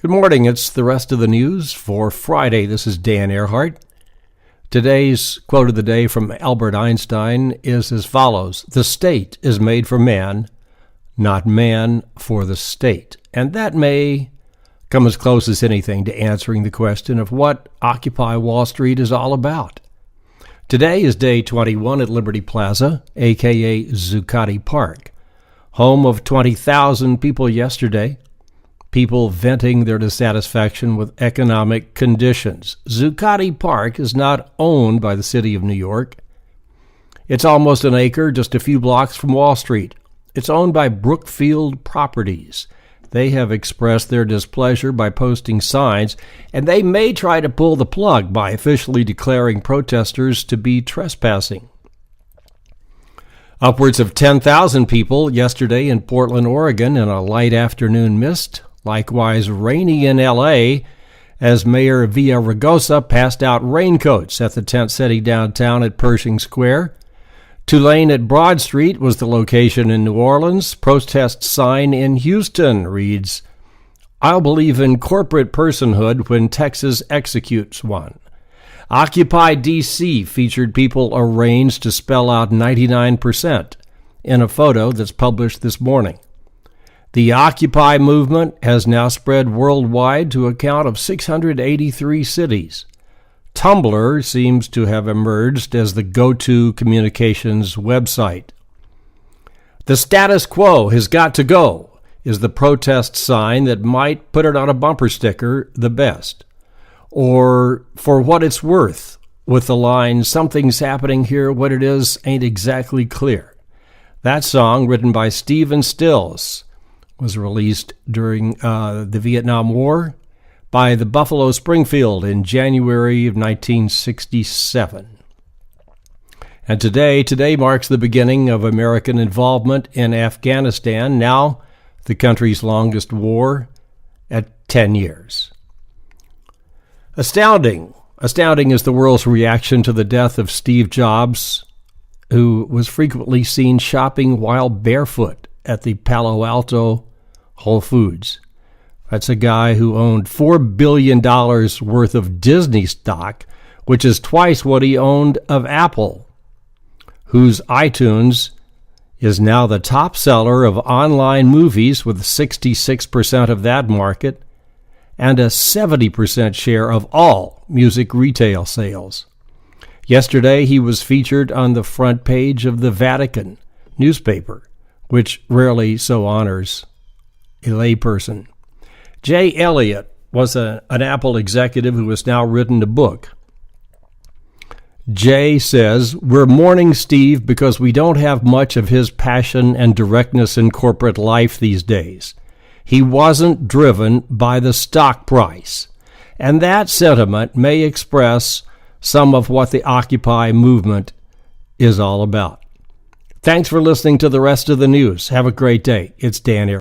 Good morning. It's the rest of the news for Friday. This is Dan Earhart. Today's quote of the day from Albert Einstein is as follows: "The state is made for man, not man for the state." And that may come as close as anything to answering the question of what Occupy Wall Street is all about. Today is day 21 at Liberty Plaza, aka Zuccotti Park, home of 20,000 people yesterday. People venting their dissatisfaction with economic conditions. Zuccotti Park is not owned by the city of New York. It's almost an acre, just a few blocks from Wall Street. It's owned by Brookfield Properties. They have expressed their displeasure by posting signs, and they may try to pull the plug by officially declaring protesters to be trespassing. Upwards of 10,000 people yesterday in Portland, Oregon in a light afternoon mist. Likewise rainy in L.A. as Mayor Villaraigosa passed out raincoats at the tent city downtown at Pershing Square. Tulane at Broad Street was the location in New Orleans. Protest sign in Houston reads, "I'll believe in corporate personhood when Texas executes one." Occupy D.C. featured people arranged to spell out 99% in a photo that's published this morning. The Occupy movement has now spread worldwide to a count of 683 cities. Tumblr seems to have emerged as the go-to communications website. "The status quo has got to go" is the protest sign that might put it on a bumper sticker the best. Or "For what it's worth," with the line, "Something's happening here, what it is ain't exactly clear." That song, written by Stephen Stills, was released during the Vietnam War by the Buffalo Springfield in January of 1967. And today marks the beginning of American involvement in Afghanistan, now the country's longest war at 10 years. Astounding is the world's reaction to the death of Steve Jobs, who was frequently seen shopping while barefoot at the Palo Alto Whole Foods. That's a guy who owned $4 billion worth of Disney stock, which is twice what he owned of Apple, whose iTunes is now the top seller of online movies with 66% of that market and a 70% share of all music retail sales. Yesterday, he was featured on the front page of the Vatican newspaper, which rarely so honors a layperson. Jay Elliott was an Apple executive who has now written a book. Jay says, "We're mourning Steve because we don't have much of his passion and directness in corporate life these days. He wasn't driven by the stock price." And that sentiment may express some of what the Occupy movement is all about. Thanks for listening to the rest of the news. Have a great day. It's Dan Earhart.